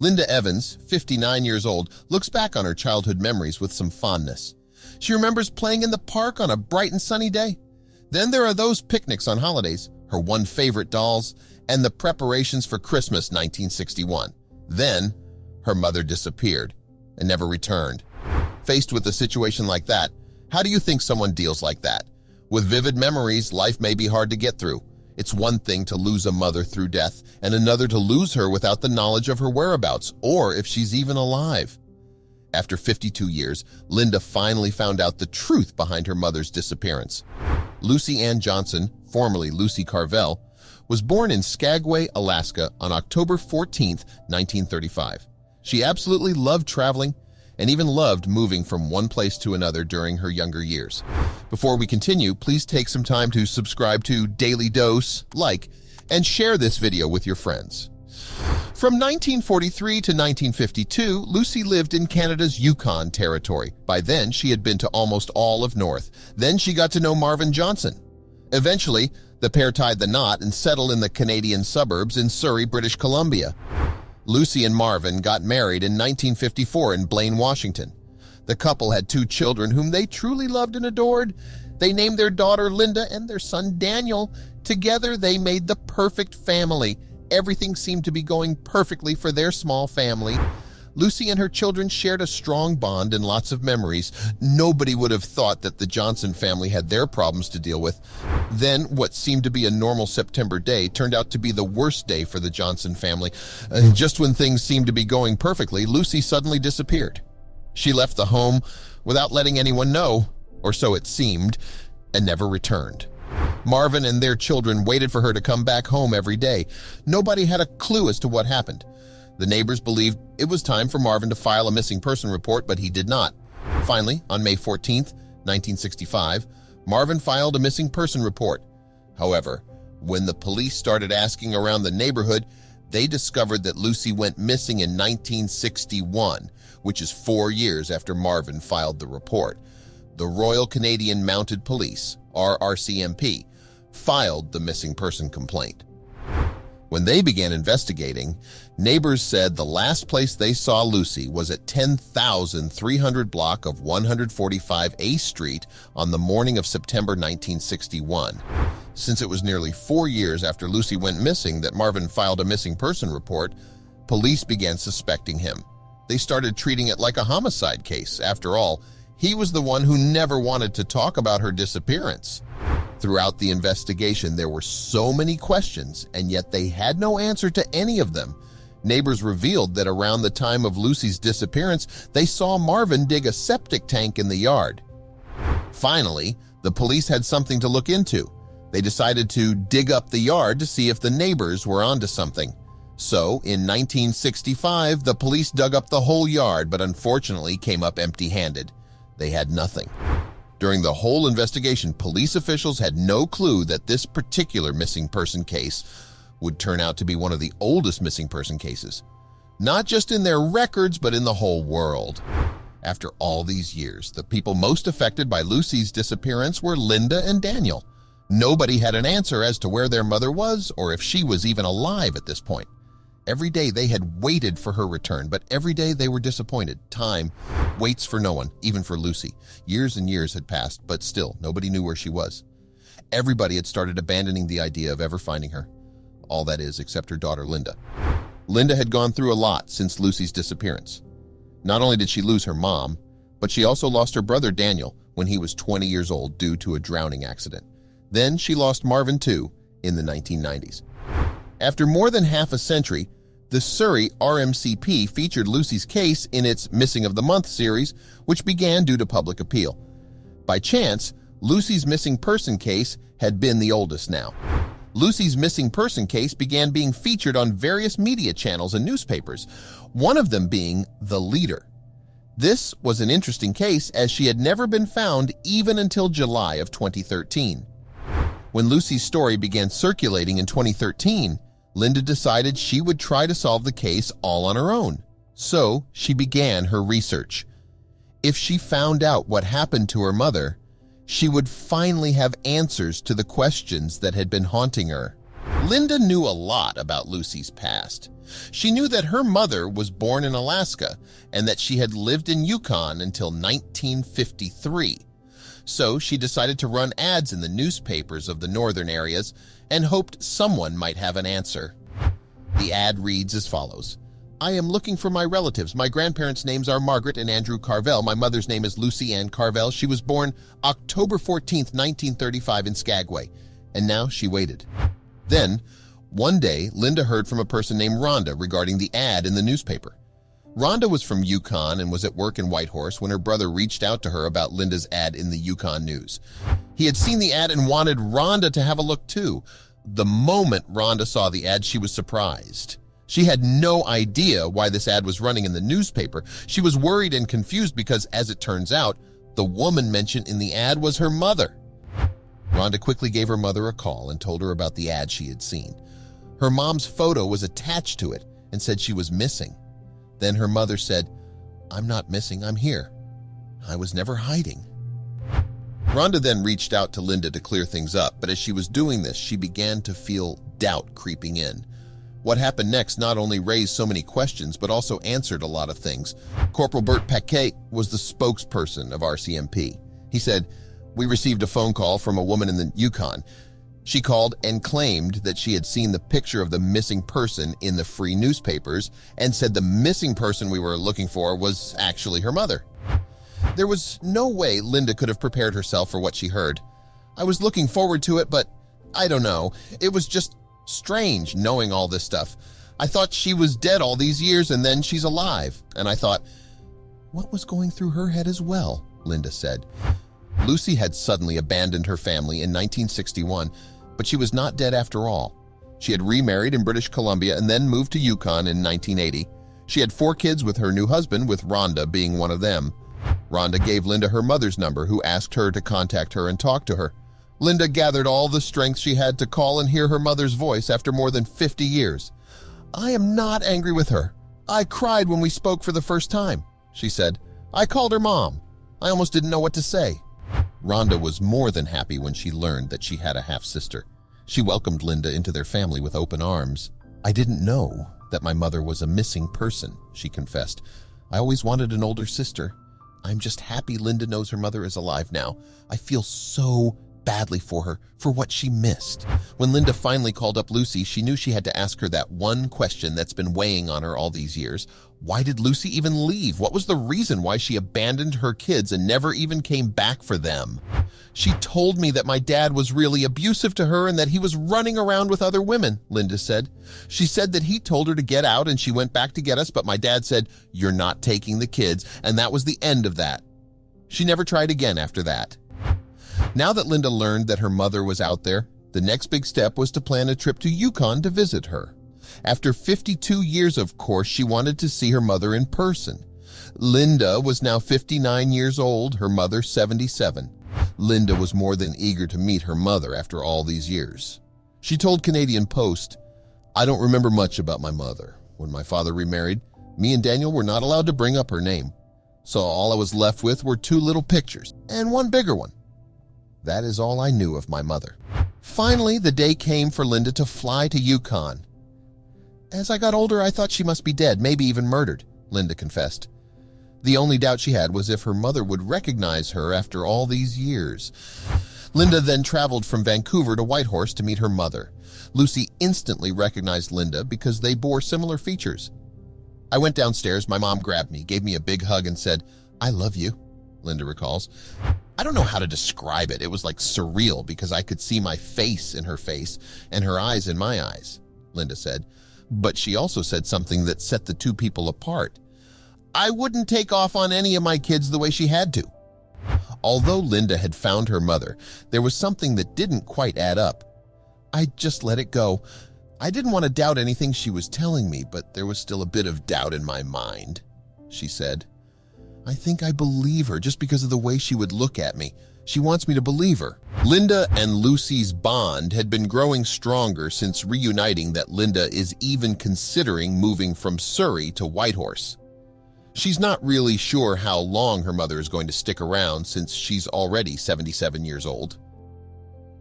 Linda Evans, 59 years old, looks back on her childhood memories with some fondness. She remembers playing in the park on a bright and sunny day. Then there are those picnics on holidays, her one favorite dolls, and the preparations for Christmas 1961. Then, her mother disappeared and never returned. Faced with a situation like that, how do you think someone deals like that? With vivid memories, life may be hard to get through. It's one thing to lose a mother through death, and another to lose her without the knowledge of her whereabouts, or if she's even alive. After 52 years, Linda finally found out the truth behind her mother's disappearance. Lucy Ann Johnson, formerly Lucy Carvel, was born in Skagway, Alaska on October 14, 1935. She absolutely loved traveling and even loved moving from one place to another during her younger years. Before we continue, please take some time to subscribe to Dailydose, like, and share this video with your friends. From 1943 to 1952, Lucy lived in Canada's Yukon Territory. By then, she had been to almost all of North. Then she got to know Marvin Johnson. Eventually, the pair tied the knot and settled in the Canadian suburbs in Surrey, British Columbia. Lucy and Marvin got married in 1954 in Blaine, Washington. The couple had 2 children whom they truly loved and adored. They named their daughter Linda and their son Daniel. Together, they made the perfect family. Everything seemed to be going perfectly for their small family. Lucy and her children shared a strong bond and lots of memories. Nobody would have thought that the Johnson family had their problems to deal with. Then, what seemed to be a normal September day turned out to be the worst day for the Johnson family. And just when things seemed to be going perfectly, Lucy suddenly disappeared. She left the home without letting anyone know, or so it seemed, and never returned. Marvin and their children waited for her to come back home every day. Nobody had a clue as to what happened. The neighbors believed it was time for Marvin to file a missing person report, but he did not. Finally, on May 14, 1965, Marvin filed a missing person report. However, when the police started asking around the neighborhood, they discovered that Lucy went missing in 1961, which is 4 years after Marvin filed the report. The Royal Canadian Mounted Police, RRCMP, filed the missing person complaint. When they began investigating, neighbors said the last place they saw Lucy was at 10,300 block of 145 A Street on the morning of September 1961. Since it was nearly 4 years after Lucy went missing that Marvin filed a missing person report, police began suspecting him. They started treating it like a homicide case. After all, he was the one who never wanted to talk about her disappearance. Throughout the investigation, there were so many questions, and yet they had no answer to any of them. Neighbors revealed that around the time of Lucy's disappearance, they saw Marvin dig a septic tank in the yard. Finally, the police had something to look into. They decided to dig up the yard to see if the neighbors were onto something. So, in 1965, the police dug up the whole yard, but unfortunately came up empty-handed. They had nothing. During the whole investigation, police officials had no clue that this particular missing person case would turn out to be one of the oldest missing person cases, not just in their records, but in the whole world. After all these years, the people most affected by Lucy's disappearance were Linda and Daniel. Nobody had an answer as to where their mother was or if she was even alive at this point. Every day they had waited for her return, but every day they were disappointed. Time waits for no one, even for Lucy. Years and years had passed, but still nobody knew where she was. Everybody had started abandoning the idea of ever finding her. All that is, except her daughter Linda. Linda had gone through a lot since Lucy's disappearance. Not only did she lose her mom, but she also lost her brother Daniel when he was 20 years old due to a drowning accident. Then she lost Marvin too in the 1990s. After more than half a century, the Surrey RMCP featured Lucy's case in its Missing of the Month series, which began due to public appeal. By chance, Lucy's missing person case had been the oldest now. Lucy's missing person case began being featured on various media channels and newspapers, one of them being The Leader. This was an interesting case as she had never been found even until July of 2013. When Lucy's story began circulating in 2013, Linda decided she would try to solve the case all on her own. So she began her research. If she found out what happened to her mother, she would finally have answers to the questions that had been haunting her. Linda knew a lot about Lucy's past. She knew that her mother was born in Alaska and that she had lived in Yukon until 1953. So she decided to run ads in the newspapers of the northern areas and hoped someone might have an answer. The ad reads as follows. I am looking for my relatives. My grandparents' names are Margaret and Andrew Carvel. My mother's name is Lucy Ann Carvel. She was born October 14th, 1935 in Skagway. And now she waited. Then, one day, Linda heard from a person named Rhonda regarding the ad in the newspaper. Rhonda was from Yukon and was at work in Whitehorse when her brother reached out to her about Linda's ad in the Yukon News. He had seen the ad and wanted Rhonda to have a look too. The moment Rhonda saw the ad, she was surprised. She had no idea why this ad was running in the newspaper. She was worried and confused because, as it turns out, the woman mentioned in the ad was her mother. Rhonda quickly gave her mother a call and told her about the ad she had seen. Her mom's photo was attached to it and said she was missing. Then her mother said, I'm not missing, I'm here. I was never hiding. Rhonda then reached out to Linda to clear things up, but as she was doing this, she began to feel doubt creeping in. What happened next not only raised so many questions, but also answered a lot of things. Corporal Bert Paquet was the spokesperson of RCMP. He said, we received a phone call from a woman in the Yukon. She called and claimed that she had seen the picture of the missing person in the free newspapers and said the missing person we were looking for was actually her mother. There was no way Linda could have prepared herself for what she heard. I was looking forward to it, but I don't know. It was just strange knowing all this stuff. I thought she was dead all these years and then she's alive. And I thought, what was going through her head as well? Linda said. Lucy had suddenly abandoned her family in 1961, but she was not dead after all. She had remarried in British Columbia and then moved to Yukon in 1980. She had 4 kids with her new husband, with Rhonda being one of them. Rhonda gave Linda her mother's number, who asked her to contact her and talk to her. Linda gathered all the strength she had to call and hear her mother's voice after more than 50 years. I am not angry with her. I cried when we spoke for the first time, she said. I called her Mom. I almost didn't know what to say. Rhonda was more than happy when she learned that she had a half-sister. She welcomed Linda into their family with open arms. I didn't know that my mother was a missing person, she confessed. I always wanted an older sister. I'm just happy Linda knows her mother is alive now. I feel so badly for her, for what she missed. When Linda finally called up Lucy, she knew she had to ask her that one question that's been weighing on her all these years. Why did Lucy even leave? What was the reason why she abandoned her kids and never even came back for them? She told me that my dad was really abusive to her and that he was running around with other women, Linda said. She said that he told her to get out and she went back to get us, but my dad said, you're not taking the kids, and that was the end of that. She never tried again after that. Now that Linda learned that her mother was out there, the next big step was to plan a trip to Yukon to visit her. After 52 years, of course, she wanted to see her mother in person. Linda was now 59 years old, her mother 77. Linda was more than eager to meet her mother after all these years. She told Canadian Post, I don't remember much about my mother. When my father remarried, me and Daniel were not allowed to bring up her name. So all I was left with were 2 little pictures and 1 bigger one. That is all I knew of my mother. Finally, the day came for Linda to fly to Yukon. As I got older, I thought she must be dead, maybe even murdered, Linda confessed. The only doubt she had was if her mother would recognize her after all these years. Linda then traveled from Vancouver to Whitehorse to meet her mother. Lucy instantly recognized Linda because they bore similar features. I went downstairs, my mom grabbed me, gave me a big hug and said, I love you, Linda recalls. I don't know how to describe it. It was like surreal because I could see my face in her face and her eyes in my eyes, Linda said. But she also said something that set the 2 people apart. I wouldn't take off on any of my kids the way she had to. Although Linda had found her mother, there was something that didn't quite add up. I just let it go. I didn't want to doubt anything she was telling me, but there was still a bit of doubt in my mind, she said. I think I believe her just because of the way she would look at me. She wants me to believe her. Linda and Lucy's bond had been growing stronger since reuniting that Linda is even considering moving from Surrey to Whitehorse. She's not really sure how long her mother is going to stick around since she's already 77 years old.